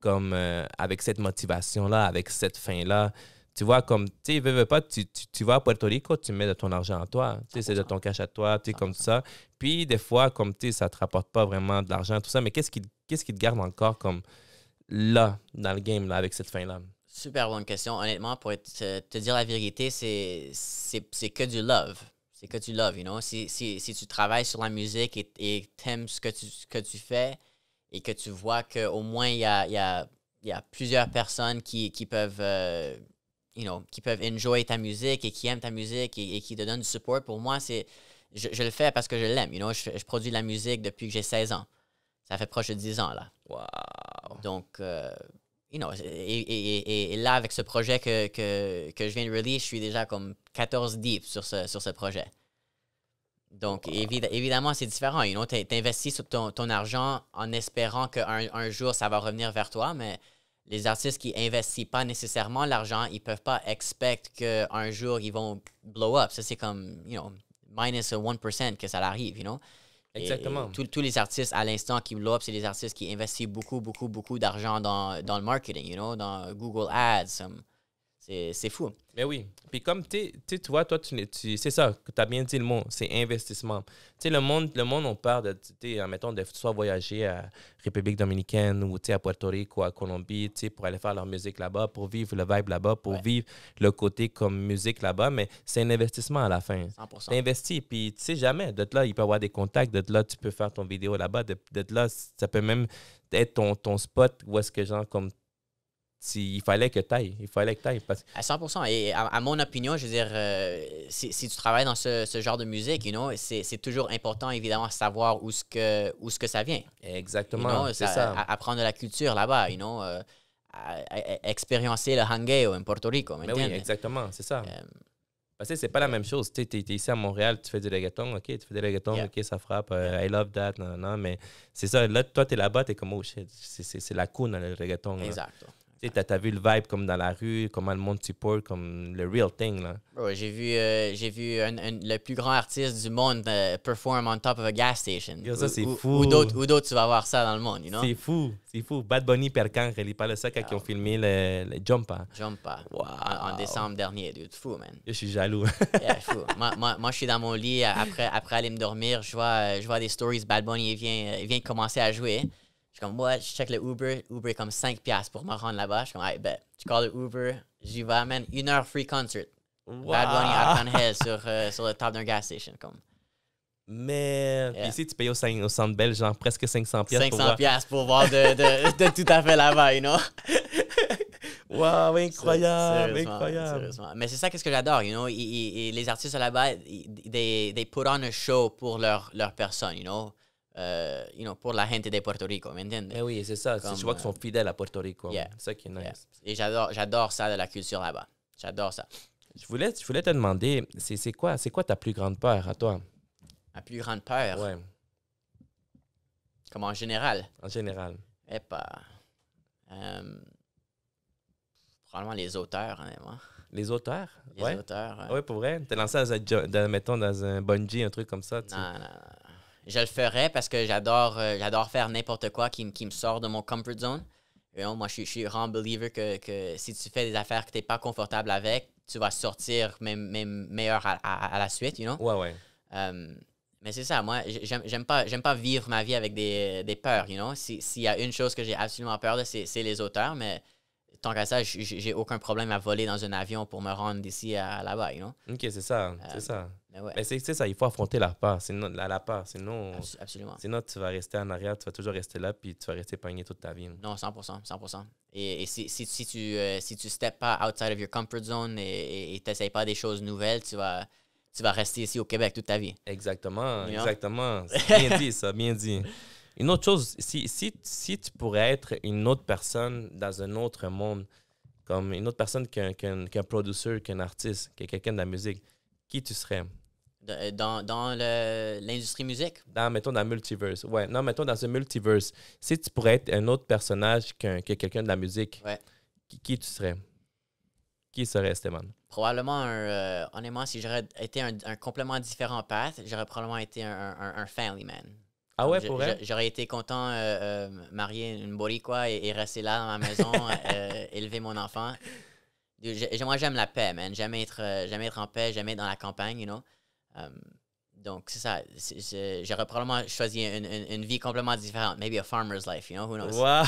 comme avec cette motivation-là, avec cette fin-là? Tu vois, comme, tu sais, veux pas, tu vas à Puerto Rico, tu mets de ton argent à toi. Tu sais, c'est de ton cash à toi, tu sais, comme ça. Puis, des fois, comme, tu sais, ça te rapporte pas vraiment de l'argent, tout ça. Mais qu'est-ce qui te garde encore comme là, dans le game, là, avec cette fin-là? Super bonne question. Honnêtement, pour te dire la vérité, c'est que du love. C'est que du love, you know? Si tu travailles sur la musique et t'aimes ce que tu fais et que tu vois qu'au moins, il y a plusieurs personnes qui peuvent... you know, qui peuvent enjoy ta musique et qui aiment ta musique et qui te donnent du support. Pour moi, je le fais parce que je l'aime. You know? Je produis de la musique depuis que j'ai 16 ans. Ça fait proche de 10 ans, là. Wow! Donc, you know, et là, avec ce projet que je viens de release, je suis déjà comme 14 deep sur ce projet. Donc, évidemment, c'est différent. You know? T'investis sur ton argent en espérant qu'un jour, ça va revenir vers toi, mais... Les artistes qui investissent pas nécessairement l'argent, ils peuvent pas expect qu'un jour, ils vont blow up. Ça, c'est comme, you know, minus 1% que ça arrive, you know. Exactement. Et tous les artistes, à l'instant, qui blow up, c'est les artistes qui investissent beaucoup, beaucoup, beaucoup d'argent dans le marketing, you know, dans Google Ads. C'est fou. Mais oui. Puis comme, tu vois, toi, c'est ça, tu as bien dit le mot, c'est investissement. Tu sais, le monde, on parle de, tu sais, mettons, de soit voyager à République dominicaine ou, tu sais, à Puerto Rico, à Colombie, tu sais, pour aller faire leur musique là-bas, pour vivre le vibe là-bas, pour vivre le côté comme musique là-bas, mais c'est un investissement à la fin. 100%. Tu investis, puis tu sais jamais, d'être là, il peut y avoir des contacts, d'être là, tu peux faire ton vidéo là-bas, d'être là, ça peut même être ton spot où est-ce que, genre, comme, il fallait que tu ailles. À 100%. Et à mon opinion, je veux dire, si tu travailles dans ce genre de musique, you know, c'est toujours important, évidemment, de savoir où ce que ça vient. Exactement, You know, c'est ça. Apprendre de la culture là-bas, you know, expérimenter le hangueo en Porto Rico, Mais oui, exactement, c'est ça. Parce que c'est pas la même chose. Tu es ici à Montréal, tu fais du reggaeton, OK, OK, ça frappe, I love that, non, mais c'est ça. Là, toi, tu es là-bas, tu es comme, oh shit, c'est la cool dans le reggaeton. Exact. Tu sais, t'as vu le vibe comme dans la rue, comment le monde supporte, comme le real thing, là. Bro, j'ai vu le plus grand artiste du monde perform on top of a gas station. Yo, ça, c'est fou. Où d'autres tu vas voir ça dans le monde, you know? C'est fou. Bad Bunny, Percan, il parle de ça quand ils ont filmé le Jumpa. Jumpa. Wow. En décembre dernier, dude. Fou, man. Je suis jaloux. Yeah, fou. Moi, je suis dans mon lit, après aller me dormir, je vois des stories, Bad Bunny, il vient de commencer à jouer. Je suis comme, moi, je check le Uber est comme 5$ pour me rendre là-bas. Je suis comme, hey, bet. Je call le Uber, j'y vais, man. 1 heure free concert. Wow. Bad Bunny à Cannes sur le top d'un gas station, comme. Mais Yeah. ici, tu payes au Centre Bell, genre presque 500$ pour voir. 500$ pour voir de tout à fait là-bas, you know? Wow, incroyable, Sérieusement, incroyable. sérieusement. Mais c'est ça qu'est-ce que j'adore, you know? Les artistes là-bas, they put on a show pour leur personne, you know? Pour la gente de Puerto Rico, ¿me entiendes? Eh oui, c'est ça. Comme, Je vois qu'ils sont fidèles à Puerto Rico. Yeah. C'est ça qui est nice. Yeah. Et j'adore ça de la culture là-bas. J'adore ça. Je voulais te demander, c'est quoi ta plus grande peur à toi? Ma plus grande peur, Ouais, comme en général, en général. eh pas. Probablement les auteurs, honnêtement. Les auteurs? Les Ouais. auteurs. Ah ouais, pour vrai? T'es lancé mettons, dans un bungee, un truc comme ça? Non. Je le ferais parce que j'adore faire n'importe quoi qui me sort de mon comfort zone. You know, moi, je suis grand believer que si tu fais des affaires que tu n'es pas confortable avec, tu vas sortir même meilleur à la suite, you know? Ouais. Mais c'est ça, moi, j'aime pas vivre ma vie avec des peurs, you know? S'il y a une chose que j'ai absolument peur de, c'est les auteurs, mais tant qu'à ça, j'ai aucun problème à voler dans un avion pour me rendre d'ici à là-bas, you know? OK, c'est ça. C'est ça. Mais ouais, Mais c'est ça, il faut affronter la peur. La peur. Sinon, absolument. tu vas rester en arrière, tu vas toujours rester là, puis tu vas rester pogné toute ta vie. Non, 100%. Et si tu step pas outside of your comfort zone et t'essayes pas des choses nouvelles, tu vas rester ici au Québec toute ta vie. Exactement, You know? exactement. C'est bien dit, ça, bien dit. Une autre chose, si tu pourrais être une autre personne dans un autre monde, comme une autre personne qu'un producer, qu'un artiste, que quelqu'un de la musique, qui tu serais? Dans l'industrie musique, Mettons, dans le multiverse. Ouais, non, mettons, dans un multiverse. Si tu pourrais être un autre personnage que quelqu'un de la musique, ouais. qui tu serais? Qui serait Esteban? Probablement, honnêtement, si j'aurais été un complètement différent path, j'aurais probablement été un family man. Ah ouais, pour vrai? J'aurais été content marier une boricua et rester là dans ma maison, élever mon enfant. Moi, j'aime la paix, man. J'aime être en paix, j'aime être dans la campagne, you know. Donc, c'est ça. J'aurais probablement choisi une vie complètement différente. Maybe a farmer's life, you know? Who knows? Wow.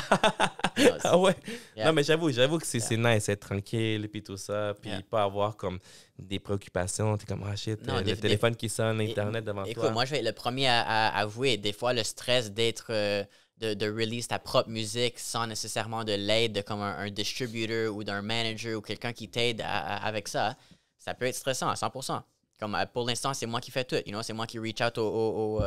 Who knows? Ah ouais? Yeah. Non, mais j'avoue que c'est nice, être tranquille, puis tout ça, puis Yeah. pas avoir comme des préoccupations. T'es comme, ah shit, Non, le téléphone qui sonne, Internet devant Écoute, toi. moi, je vais être le premier à avouer, des fois, le stress d'être, de release ta propre musique sans nécessairement de l'aide de comme un distributor ou d'un manager ou quelqu'un qui t'aide avec ça, ça peut être stressant à 100%. Comme pour l'instant, c'est moi qui fais tout, you know? C'est moi qui reach out aux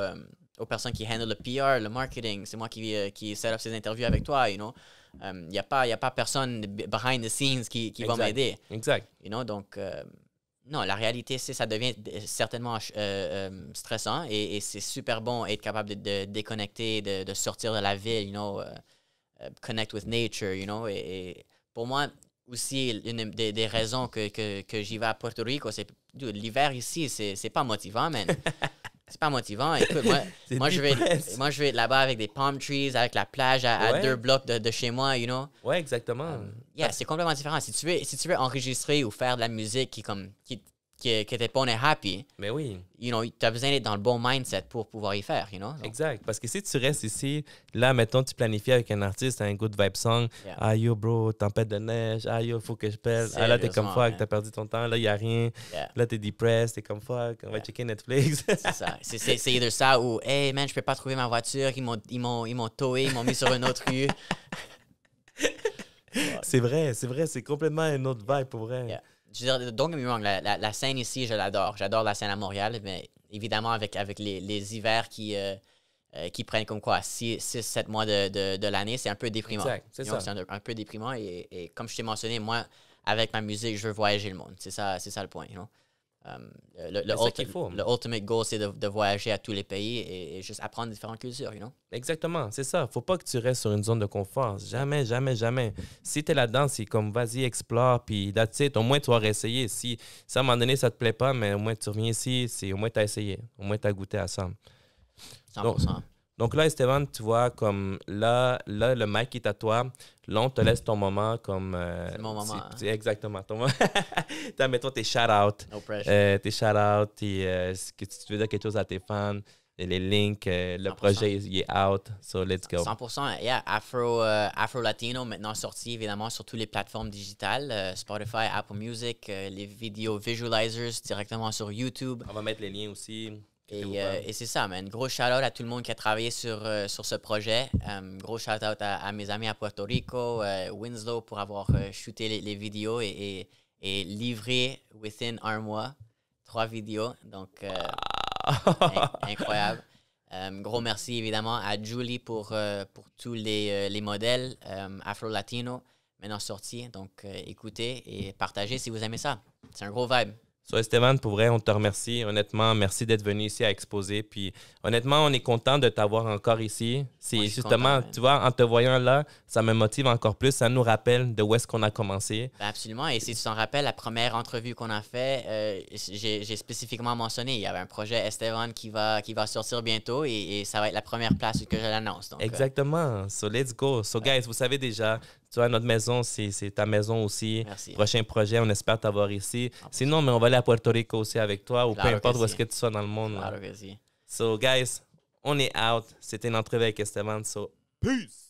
personnes qui handle le PR, le marketing, c'est moi qui set up ces interviews avec toi, you know? Il n'y a pas personne behind the scenes qui va Exact. m'aider. Exact. You know, donc, non, la réalité, ça devient certainement stressant et c'est super bon être capable de déconnecter, de sortir de la ville, you know, connect with nature, you know. Et pour moi, aussi, une des raisons que j'y vais à Puerto Rico, c'est l'hiver ici, c'est pas motivant, man. C'est pas motivant. Écoute, moi je vais être là-bas avec des palm trees, avec la plage à Ouais. 2 blocs de chez moi, you know. Ouais, exactement. Yeah, c'est complètement différent. Si tu veux enregistrer ou faire de la musique que t'es pas happy, Mais oui, you know, tu as besoin d'être dans le bon mindset pour pouvoir y faire, you know. Donc, exact. Parce que si tu restes ici, là, mettons, tu planifies avec un artiste, un good vibe song. Yeah. Ah yo, bro, tempête de neige. Ah yo, faut que je pèle. Ah là, t'es comme Sérieusement, fuck, man. t'as perdu ton temps. Là, y a rien. yeah, Là, t'es depressed. T'es comme fuck, on va Yeah. checker Netflix. c'est ça. C'est either ça ou hey man, je peux pas trouver ma voiture, ils m'ont towé, ils m'ont mis sur une autre rue. C'est vrai, c'est complètement une autre vibe pour vrai. Yeah. Je veux dire, don't get me wrong, la scène ici, je l'adore. J'adore la scène à Montréal, mais évidemment, avec les hivers qui prennent comme quoi 6-7 mois de l'année, c'est un peu déprimant. Exact, c'est You know, ça. c'est un peu déprimant et comme je t'ai mentionné, moi, avec ma musique, je veux voyager le monde. C'est ça le point, you know? C'est ça qu'il faut. Le ultimate goal, c'est de voyager à tous les pays et juste apprendre différentes cultures, you know? Exactement, c'est ça. Faut pas que tu restes sur une zone de confort. Jamais, jamais, jamais. Si tu es là-dedans, c'est comme vas-y, explore, puis that's it. Au moins, tu vas réessayer. Si à un moment donné, ça te plaît pas, mais au moins, tu reviens ici, au moins, tu as essayé. Au moins, tu as goûté à ça. 100%. Donc là, Esteban, tu vois, comme là, le mic est à toi. Là, on te laisse ton moment comme... C'est mon moment. Hein? Exactement, ton moment. Mettons tes shout-out. No pressure. Tes shout-out, est-ce que tu veux dire quelque chose à tes fans, les links, le 100%. projet il est out. So, let's go. 100%. Yeah, Afro Latino, maintenant sorti évidemment sur toutes les plateformes digitales. Spotify, Apple Music, les vidéos visualizers directement sur YouTube. On va mettre les liens aussi. Et c'est ça, man. Gros shout-out à tout le monde qui a travaillé sur ce projet. Gros shout-out à mes amis à Puerto Rico, Winslow pour avoir shooté les vidéos et livré within un mois 3 vidéos. Donc, incroyable. Gros merci évidemment à Julie pour tous les modèles Afro-Latino maintenant sortis. Donc, écoutez et partagez si vous aimez ça. C'est un gros vibe. So, Esteban, pour vrai, on te remercie. Honnêtement, merci d'être venu ici à exposer. Puis, honnêtement, on est content de t'avoir encore ici. C'est justement, content, tu vois, en te voyant là, ça me motive encore plus. Ça nous rappelle de où est-ce qu'on a commencé. Ben absolument. Et si tu t'en rappelles, la première entrevue qu'on a fait, j'ai spécifiquement mentionné, il y avait un projet Esteban qui va sortir bientôt et ça va être la première place que je l'annonce. Donc, exactement. So, let's go. So, guys, vous savez déjà, tu vois, notre maison, c'est ta maison aussi. Merci. Prochain projet, on espère t'avoir ici. Sinon, mais on va aller à Puerto Rico aussi avec toi ou peu importe où est-ce que tu sois dans le monde. Claro que si. So, guys, on est out. C'était une entrevue avec Esteban. So, peace!